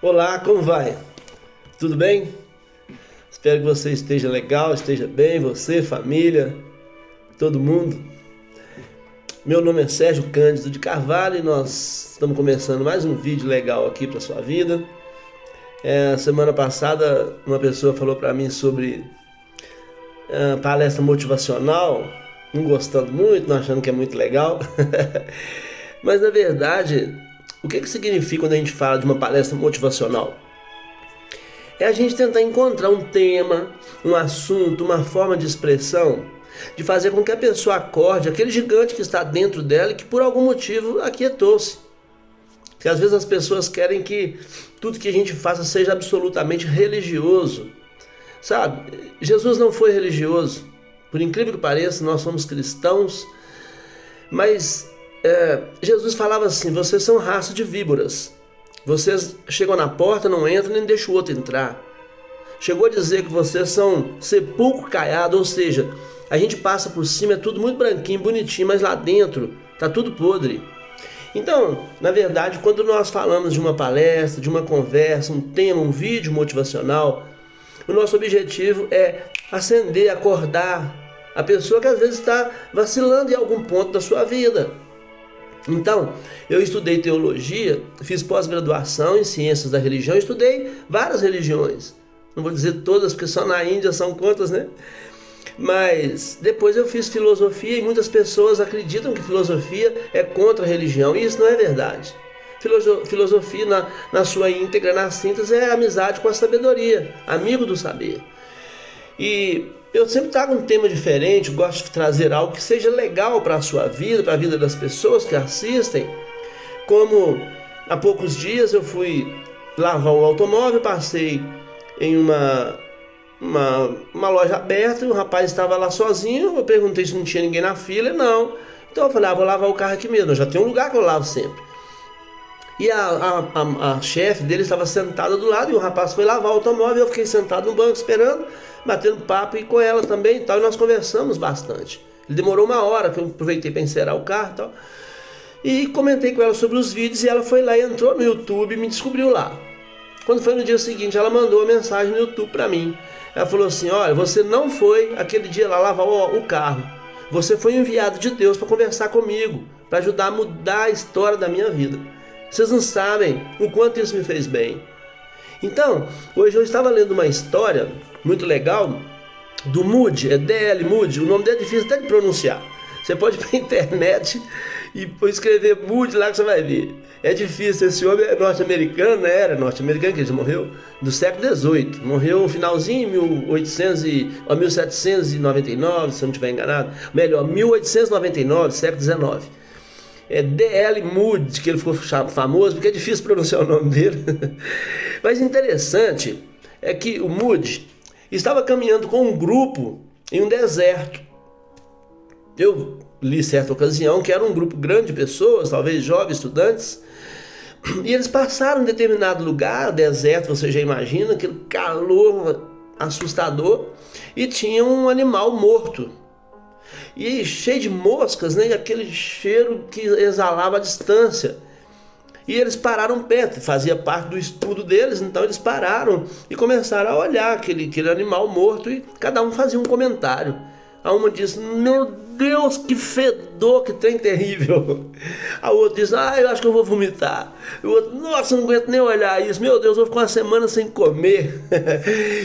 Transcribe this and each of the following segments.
Olá, como vai? Tudo bem? Espero que você esteja legal, esteja bem, você, família, todo mundo. Meu nome é Sérgio Cândido de Carvalho e nós estamos começando mais um vídeo legal aqui para sua vida. Semana passada uma pessoa falou para mim sobre palestra motivacional, não gostando muito, não achando que é muito legal. Mas na verdade, o que significa quando a gente fala de uma palestra motivacional? É a gente tentar encontrar um tema, um assunto, uma forma de expressão, de fazer com que a pessoa acorde aquele gigante que está dentro dela e que por algum motivo aquietou-se. Porque às vezes as pessoas querem que tudo que a gente faça seja absolutamente religioso. Sabe, Jesus não foi religioso. Por incrível que pareça, nós somos cristãos, mas Jesus falava assim: vocês são raça de víboras. Vocês chegam na porta, não entram, nem deixam o outro entrar. Chegou a dizer que vocês são sepulcro caiado, ou seja, a gente passa por cima, é tudo muito branquinho, bonitinho, mas lá dentro tá tudo podre. Então, na verdade, quando nós falamos de uma palestra, de uma conversa, um tema, um vídeo motivacional, o nosso objetivo é acender, acordar a pessoa que às vezes está vacilando em algum ponto da sua vida. Então, eu estudei teologia, fiz pós-graduação em ciências da religião, estudei várias religiões. Não vou dizer todas, porque só na Índia são quantas, né? Mas depois eu fiz filosofia e muitas pessoas acreditam que filosofia é contra a religião, e isso não é verdade. Filosofia, na sua íntegra, na síntese, é amizade com a sabedoria, amigo do saber. E eu sempre trago um tema diferente, gosto de trazer algo que seja legal para a sua vida, para a vida das pessoas que assistem. Como há poucos dias eu fui lavar um automóvel, passei em uma loja aberta e o rapaz estava lá sozinho. Eu perguntei se não tinha ninguém na fila, e não. Então eu falei, vou lavar o carro aqui mesmo, eu já tenho um lugar que eu lavo sempre. E a chefe dele estava sentada do lado e o rapaz foi lavar o automóvel, eu fiquei sentado no banco esperando, batendo papo e com ela também e tal, e nós conversamos bastante. Ele demorou uma hora, que eu aproveitei para encerar o carro e tal, e comentei com ela sobre os vídeos, e ela foi lá e entrou no YouTube e me descobriu lá. Quando foi no dia seguinte, ela mandou uma mensagem no YouTube para mim. Ela falou assim: olha, você não foi aquele dia lá lavar o carro, você foi enviado de Deus para conversar comigo, para ajudar a mudar a história da minha vida. Vocês não sabem o quanto isso me fez bem. Então, hoje eu estava lendo uma história muito legal do Moody, é D.L. Moody, o nome dele é difícil até de pronunciar. Você pode ir para a internet e escrever Moody lá que você vai ver. É difícil, esse homem é norte-americano, né? Era norte-americano, que ele morreu do século XVIII. Morreu no finalzinho, 1799, se eu não estiver enganado. Melhor, 1899, século XIX. É D.L. Moody, que ele ficou famoso, porque é difícil pronunciar o nome dele. Mas interessante é que o Moody estava caminhando com um grupo em um deserto. Eu li certa ocasião que era um grupo grande de pessoas, talvez jovens, estudantes, e eles passaram em determinado lugar, deserto, você já imagina, aquele calor assustador, e tinha um animal morto. E cheio de moscas, né? E aquele cheiro que exalava à distância. E eles pararam perto, fazia parte do estudo deles, então eles pararam e começaram a olhar aquele animal morto, e cada um fazia um comentário. A uma disse: meu Deus, que fedor, que trem terrível. A outra disse: eu acho que eu vou vomitar. O outro: nossa, não aguento nem olhar isso, meu Deus, eu vou ficar uma semana sem comer.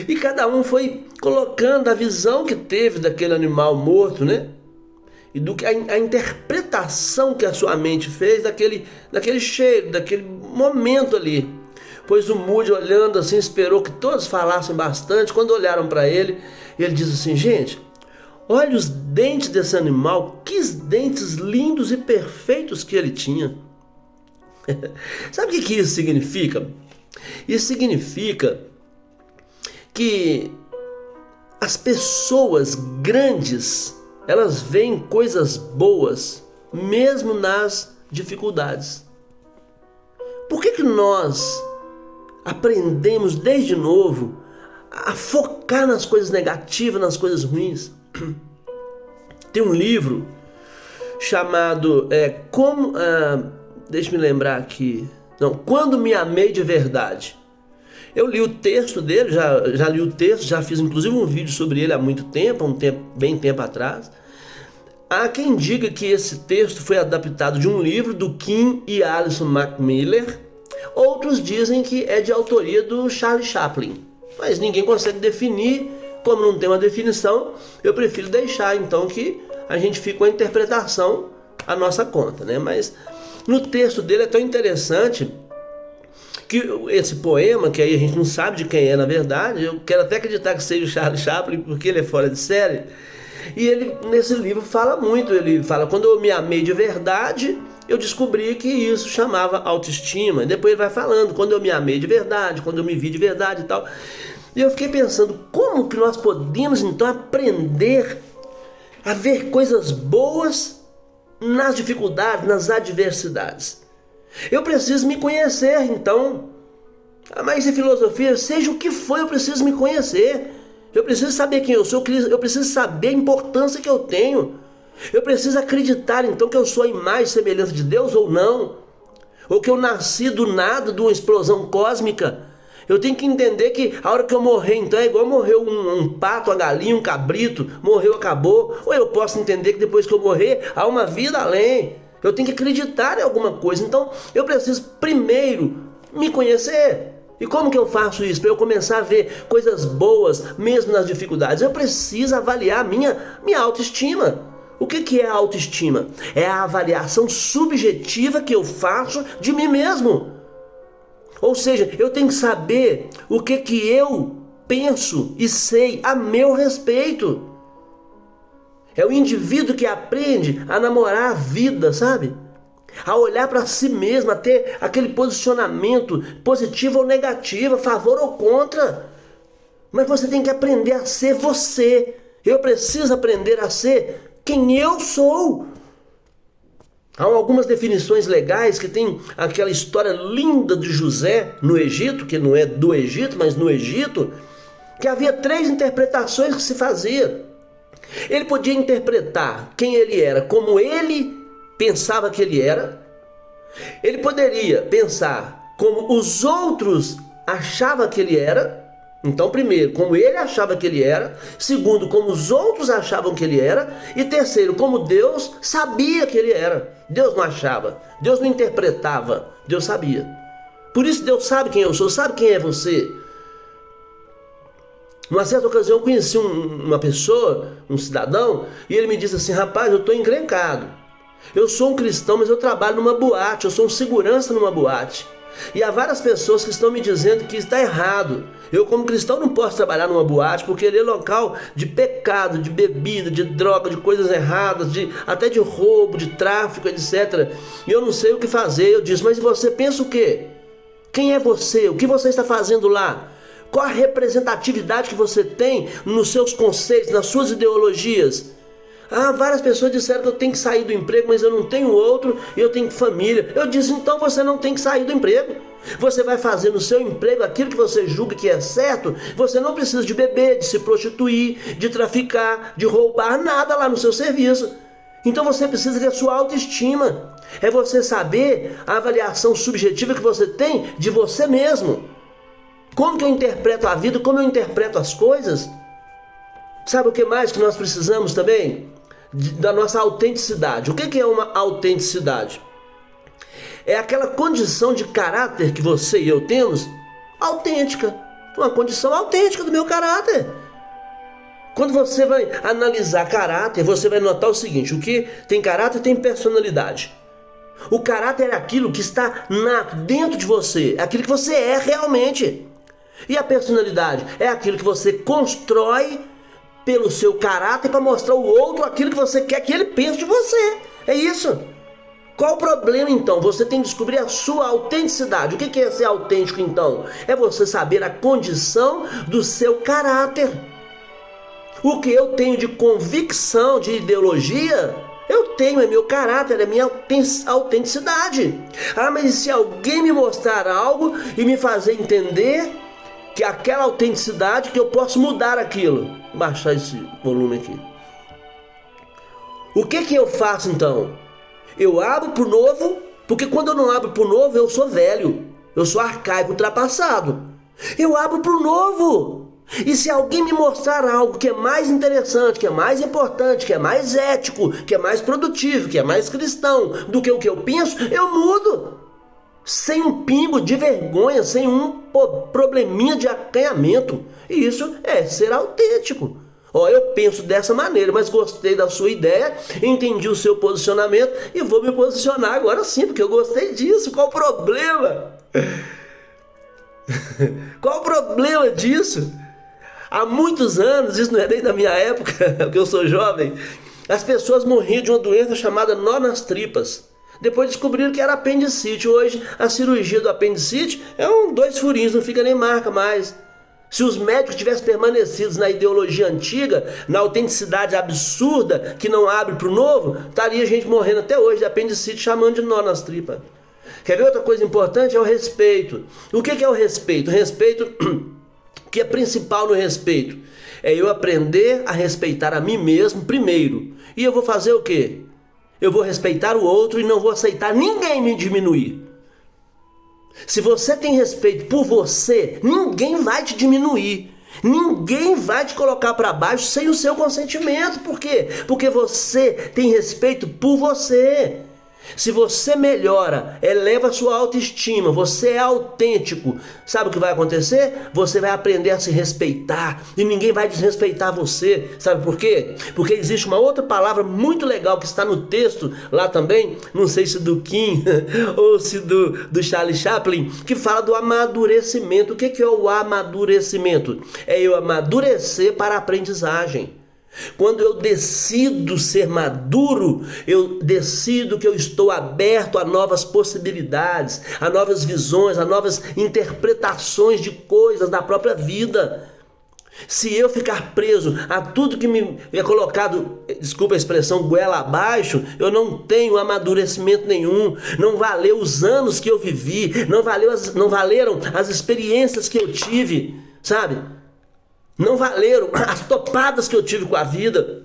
E cada um foi colocando a visão que teve daquele animal morto, né? E do que a interpretação que a sua mente fez daquele cheiro, daquele momento ali. Pois o Moody, olhando assim, esperou que todos falassem bastante. Quando olharam para ele, ele disse assim: gente, olha os dentes desse animal, que dentes lindos e perfeitos que ele tinha. Sabe o que isso significa? Isso significa que as pessoas grandes, elas veem coisas boas, mesmo nas dificuldades. Por que nós aprendemos desde novo a focar nas coisas negativas, nas coisas ruins? Tem um livro chamado deixa eu me lembrar aqui. Não, Quando Me Amei de Verdade. Eu li o texto dele, já li o texto, já fiz inclusive um vídeo sobre ele há muito tempo, bem tempo atrás. Há quem diga que esse texto foi adaptado de um livro do Kim e Alison Macmillan. Outros dizem que é de autoria do Charlie Chaplin, mas ninguém consegue definir. Como não tem uma definição, eu prefiro deixar então que a gente fique com a interpretação à nossa conta, né? Mas no texto dele é tão interessante que esse poema, que aí a gente não sabe de quem é na verdade, eu quero até acreditar que seja o Charlie Chaplin, porque ele é fora de série. E ele, nesse livro, fala muito, ele fala: quando eu me amei de verdade, eu descobri que isso chamava autoestima. E depois ele vai falando: quando eu me amei de verdade, quando eu me vi de verdade e tal. E eu fiquei pensando, como que nós podemos então aprender a ver coisas boas nas dificuldades, nas adversidades? Eu preciso me conhecer, então. Mas em filosofia, seja o que for, eu preciso me conhecer. Eu preciso saber quem eu sou, eu preciso saber a importância que eu tenho. Eu preciso acreditar então que eu sou a imagem e semelhança de Deus ou não. Ou que eu nasci do nada, de uma explosão cósmica. Eu tenho que entender que a hora que eu morrer, então, é igual morreu um pato, uma galinha, um cabrito, morreu, acabou. Ou eu posso entender que depois que eu morrer, há uma vida além. Eu tenho que acreditar em alguma coisa. Então, eu preciso primeiro me conhecer. E como que eu faço isso? Para eu começar a ver coisas boas, mesmo nas dificuldades, eu preciso avaliar a minha autoestima. O que é a autoestima? É a avaliação subjetiva que eu faço de mim mesmo. Ou seja, eu tenho que saber o que eu penso e sei a meu respeito. É o indivíduo que aprende a namorar a vida, sabe? A olhar para si mesmo, a ter aquele posicionamento positivo ou negativo, a favor ou contra. Mas você tem que aprender a ser você. Eu preciso aprender a ser quem eu sou. Há algumas definições legais que tem aquela história linda de José no Egito, que não é do Egito, mas no Egito, que havia 3 interpretações que se fazia. Ele podia interpretar quem ele era como ele pensava que ele era. Ele poderia pensar como os outros achavam que ele era. Então, primeiro, como ele achava que ele era. Segundo, como os outros achavam que ele era. E terceiro, como Deus sabia que ele era. Deus não achava, Deus não interpretava, Deus sabia. Por isso Deus sabe quem eu sou, sabe quem é você. Numa certa ocasião eu conheci uma pessoa, um cidadão, e ele me disse assim: rapaz, eu estou encrencado. Eu sou um cristão, mas eu trabalho numa boate, eu sou um segurança numa boate. E há várias pessoas que estão me dizendo que está errado. Eu, como cristão, não posso trabalhar numa boate porque ele é local de pecado, de bebida, de droga, de coisas erradas, até de roubo, de tráfico, etc. E eu não sei o que fazer. Eu disse: mas você pensa o quê? Quem é você? O que você está fazendo lá? Qual a representatividade que você tem nos seus conceitos, nas suas ideologias? Várias pessoas disseram que eu tenho que sair do emprego, mas eu não tenho outro e eu tenho família. Eu disse: então você não tem que sair do emprego. Você vai fazer no seu emprego aquilo que você julga que é certo. Você não precisa de beber, de se prostituir, de traficar, de roubar nada lá no seu serviço. Então você precisa ter a sua autoestima. É você saber a avaliação subjetiva que você tem de você mesmo. Como que eu interpreto a vida, como eu interpreto as coisas. Sabe o que mais que nós precisamos também? Da nossa autenticidade. O que é uma autenticidade? É aquela condição de caráter que você e eu temos, autêntica. Uma condição autêntica do meu caráter. Quando você vai analisar caráter, você vai notar o seguinte: o que tem caráter tem personalidade. O caráter é aquilo que está dentro de você, é aquilo que você é realmente. E a personalidade é aquilo que você constrói pelo seu caráter para mostrar ao outro aquilo que você quer que ele pense de você. É isso. Qual o problema então? Você tem que descobrir a sua autenticidade. O que é ser autêntico então? É você saber a condição do seu caráter. O que eu tenho de convicção, de ideologia, eu tenho, é meu caráter, é minha autenticidade. Mas se alguém me mostrar algo e me fazer entender que aquela autenticidade, que eu posso mudar aquilo. Vou baixar esse volume aqui. O que eu faço então? Eu abro para o novo, porque quando eu não abro para o novo, eu sou velho, eu sou arcaico, ultrapassado. Eu abro para o novo. E se alguém me mostrar algo que é mais interessante, que é mais importante, que é mais ético, que é mais produtivo, que é mais cristão do que o que eu penso, eu mudo. Sem um pingo de vergonha, sem um probleminha de acanhamento. E isso é ser autêntico. Ó, eu penso dessa maneira, mas gostei da sua ideia, entendi o seu posicionamento e vou me posicionar agora sim, porque eu gostei disso. Qual o problema? Qual o problema disso? Há muitos anos, isso não é nem da minha época, porque eu sou jovem, as pessoas morriam de uma doença chamada nó nas tripas. Depois descobriram que era apendicite. Hoje a cirurgia do apendicite é 2 furinhos, não fica nem marca mais. Se os médicos tivessem permanecido na ideologia antiga, na autenticidade absurda que não abre para o novo, estaria gente morrendo até hoje de apendicite chamando de nó nas tripas. Quer ver outra coisa importante? É o respeito. O que é o respeito? O respeito, o que é principal no respeito? É eu aprender a respeitar a mim mesmo primeiro. E eu vou fazer o quê? Eu vou respeitar o outro e não vou aceitar ninguém me diminuir. Se você tem respeito por você, ninguém vai te diminuir. Ninguém vai te colocar para baixo sem o seu consentimento. Por quê? Porque você tem respeito por você. Se você melhora, eleva a sua autoestima, você é autêntico, sabe o que vai acontecer? Você vai aprender a se respeitar e ninguém vai desrespeitar você. Sabe por quê? Porque existe uma outra palavra muito legal que está no texto lá também, não sei se do Kim ou se do Charlie Chaplin, que fala do amadurecimento. O que é o amadurecimento? É eu amadurecer para a aprendizagem. Quando eu decido ser maduro, eu decido que eu estou aberto a novas possibilidades, a novas visões, a novas interpretações de coisas da própria vida. Se eu ficar preso a tudo que me é colocado, desculpa a expressão, goela abaixo, eu não tenho amadurecimento nenhum. Não valeu os anos que eu vivi, não valeram as experiências que eu tive, sabe? Não valeram as topadas que eu tive com a vida.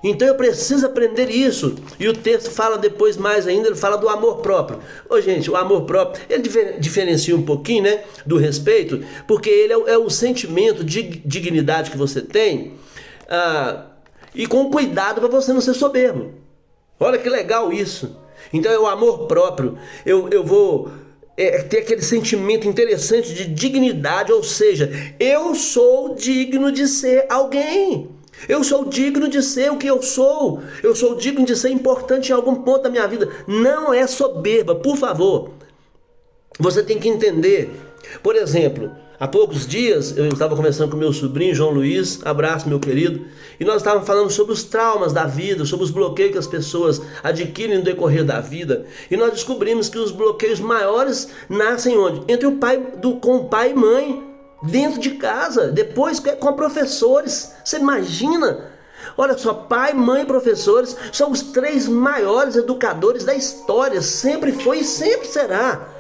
Então eu preciso aprender isso. E o texto fala depois mais ainda, ele fala do amor próprio. Ô gente, o amor próprio, ele diferencia um pouquinho, né, do respeito, porque ele é o sentimento de dignidade que você tem, e com cuidado para você não ser soberbo. Olha que legal isso. Então é o amor próprio. Eu vou... ter aquele sentimento interessante de dignidade, ou seja, eu sou digno de ser alguém, eu sou digno de ser o que eu sou digno de ser importante em algum ponto da minha vida. Não é soberba, por favor. Você tem que entender. Por exemplo, há poucos dias eu estava conversando com meu sobrinho João Luiz, abraço meu querido, e nós estávamos falando sobre os traumas da vida, sobre os bloqueios que as pessoas adquirem no decorrer da vida, e nós descobrimos que os bloqueios maiores nascem onde? Com o pai e mãe, dentro de casa, depois com professores. Você imagina? Olha só, pai, mãe e professores são os 3 maiores educadores da história, sempre foi e sempre será.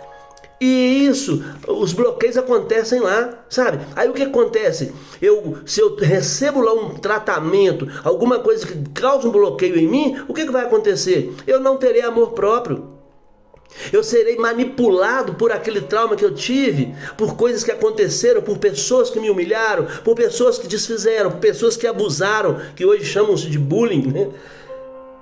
E isso, os bloqueios acontecem lá, sabe? Aí o que acontece? Se eu recebo lá um tratamento, alguma coisa que causa um bloqueio em mim, o que vai acontecer? Eu não terei amor próprio. Eu serei manipulado por aquele trauma que eu tive, por coisas que aconteceram, por pessoas que me humilharam, por pessoas que desfizeram, por pessoas que abusaram, que hoje chamam-se de bullying, né?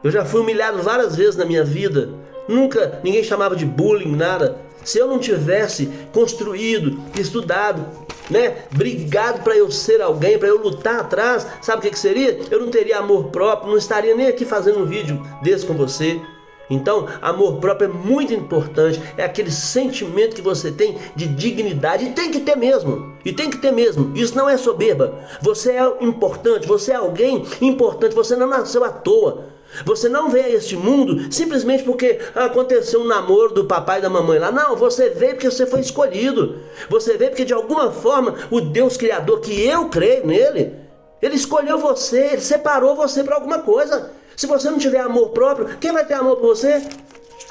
Eu já fui humilhado várias vezes na minha vida. Nunca ninguém chamava de bullying, nada. Se eu não tivesse construído, estudado, né, brigado para eu ser alguém, para eu lutar atrás, sabe o que seria? Eu não teria amor próprio, não estaria nem aqui fazendo um vídeo desse com você. Então, amor próprio é muito importante, é aquele sentimento que você tem de dignidade, e tem que ter mesmo, isso não é soberba. Você é importante, você é alguém importante, você não nasceu à toa. Você não veio a este mundo simplesmente porque aconteceu um namoro do papai e da mamãe lá. Não, você veio porque você foi escolhido. Você veio porque de alguma forma o Deus Criador, que eu creio nele, ele escolheu você, ele separou você para alguma coisa. Se você não tiver amor próprio, quem vai ter amor por você?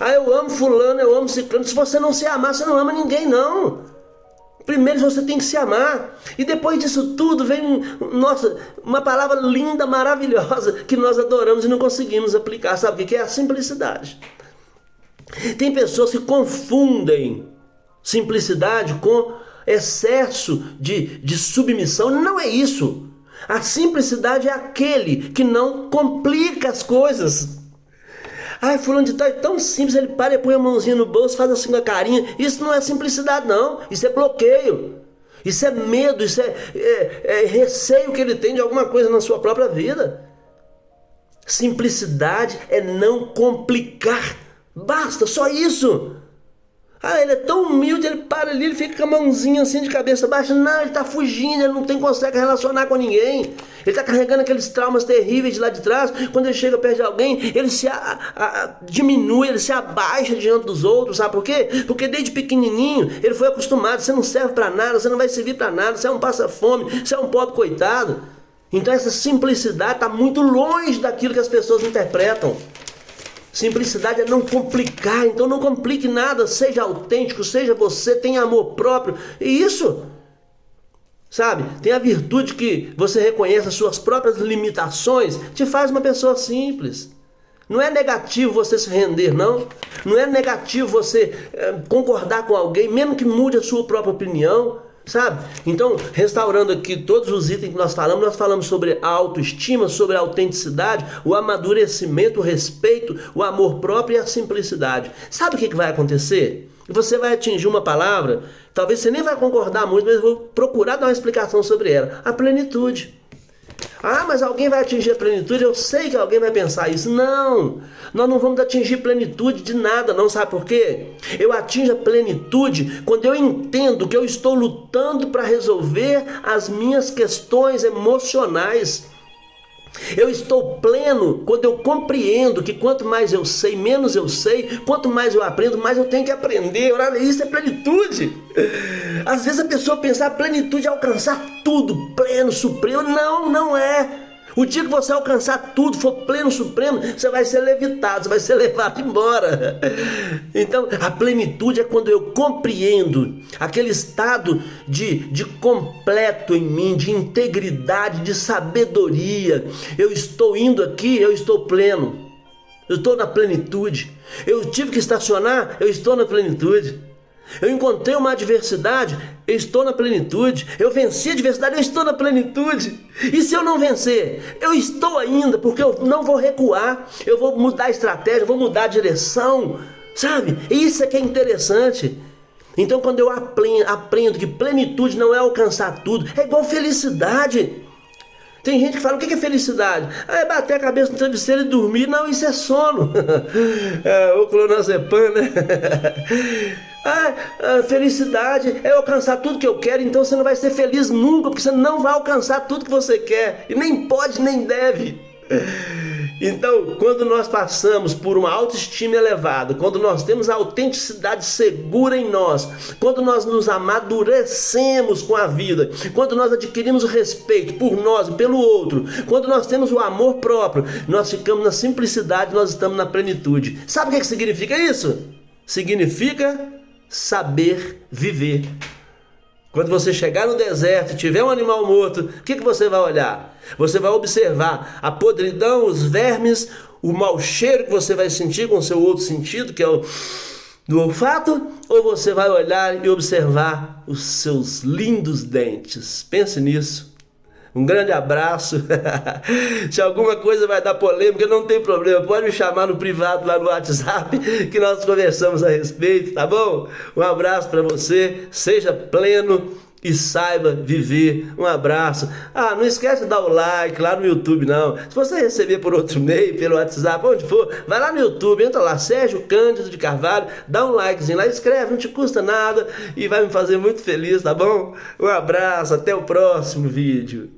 Eu amo fulano, eu amo ciclano. Se você não se amar, você não ama ninguém, não. Primeiro você tem que se amar. E depois disso tudo vem, uma palavra linda, maravilhosa, que nós adoramos e não conseguimos aplicar. Sabe o que é? A simplicidade. Tem pessoas que confundem simplicidade com excesso de submissão. Não é isso. A simplicidade é aquele que não complica as coisas. Ai, fulano de tal é tão simples, ele para e põe a mãozinha no bolso, faz assim com a carinha. Isso não é simplicidade não, isso é bloqueio. Isso é medo, isso é receio que ele tem de alguma coisa na sua própria vida. Simplicidade é não complicar. Basta, só isso. Ah, ele é tão humilde, ele para ali, ele fica com a mãozinha assim de cabeça baixa. Não, ele está fugindo, ele não consegue relacionar com ninguém. Ele está carregando aqueles traumas terríveis de lá de trás. Quando ele chega perto de alguém, ele se diminui, ele se abaixa diante dos outros. Sabe por quê? Porque desde pequenininho ele foi acostumado. Você não serve para nada, você não vai servir para nada, você é um passa-fome, você é um pobre coitado. Então essa simplicidade está muito longe daquilo que as pessoas interpretam. Simplicidade é não complicar, então não complique nada, seja autêntico, seja você, tenha amor próprio. E isso, sabe, tem a virtude que você reconhece as suas próprias limitações, te faz uma pessoa simples. Não é negativo você se render, não. Não é negativo você concordar com alguém, mesmo que mude a sua própria opinião. Sabe? Então, restaurando aqui todos os itens que nós falamos sobre a autoestima, sobre a autenticidade, o amadurecimento, o respeito, o amor próprio e a simplicidade. Sabe o que vai acontecer? Você vai atingir uma palavra, talvez você nem vai concordar muito, mas eu vou procurar dar uma explicação sobre ela. A plenitude. Ah, mas alguém vai atingir a plenitude? Eu sei que alguém vai pensar isso. Não, nós não vamos atingir plenitude de nada, não. Sabe por quê? Eu atinjo a plenitude quando eu entendo que eu estou lutando para resolver as minhas questões emocionais. Eu estou pleno quando eu compreendo que quanto mais eu sei, menos eu sei. Quanto mais eu aprendo, mais eu tenho que aprender. Isso é plenitude. Às vezes a pessoa pensa, a plenitude é alcançar tudo, pleno, supremo. Não, não é. O dia que você alcançar tudo, for pleno, supremo, você vai ser levitado, você vai ser levado embora. Então, a plenitude é quando eu compreendo aquele estado de completo em mim, de integridade, de sabedoria. Eu estou indo aqui, eu estou pleno. Eu estou na plenitude. Eu tive que estacionar, eu estou na plenitude. Eu encontrei uma adversidade, eu estou na plenitude. Eu venci a adversidade, eu estou na plenitude. E se eu não vencer, eu estou ainda, porque eu não vou recuar. Eu vou mudar a estratégia, vou mudar a direção, sabe? Isso é que é interessante. Então quando eu aprendo que plenitude não é alcançar tudo, é igual felicidade. Tem gente que fala, o que é felicidade? É bater a cabeça no travesseiro e dormir. Não, isso é sono. O clonazepam, né? Felicidade é alcançar tudo que eu quero, então você não vai ser feliz nunca, porque você não vai alcançar tudo que você quer. E nem pode, nem deve. Então, quando nós passamos por uma autoestima elevada, quando nós temos a autenticidade segura em nós, quando nós nos amadurecemos com a vida, quando nós adquirimos o respeito por nós e pelo outro, quando nós temos o amor próprio, nós ficamos na simplicidade, nós estamos na plenitude. Sabe o que significa isso? Significa saber viver. Quando você chegar no deserto e tiver um animal morto, o que você vai olhar? Você vai observar a podridão, os vermes, o mau cheiro que você vai sentir com o seu outro sentido, que é o do olfato, ou você vai olhar e observar os seus lindos dentes? Pense nisso. Um grande abraço. Se alguma coisa vai dar polêmica, não tem problema. Pode me chamar no privado lá no WhatsApp que nós conversamos a respeito, tá bom? Um abraço para você. Seja pleno e saiba viver. Um abraço. Não esquece de dar o like lá no YouTube, não. Se você receber por outro meio, pelo WhatsApp, onde for, vai lá no YouTube, entra lá, Sérgio Cândido de Carvalho, dá um likezinho lá, escreve, não te custa nada e vai me fazer muito feliz, tá bom? Um abraço, até o próximo vídeo.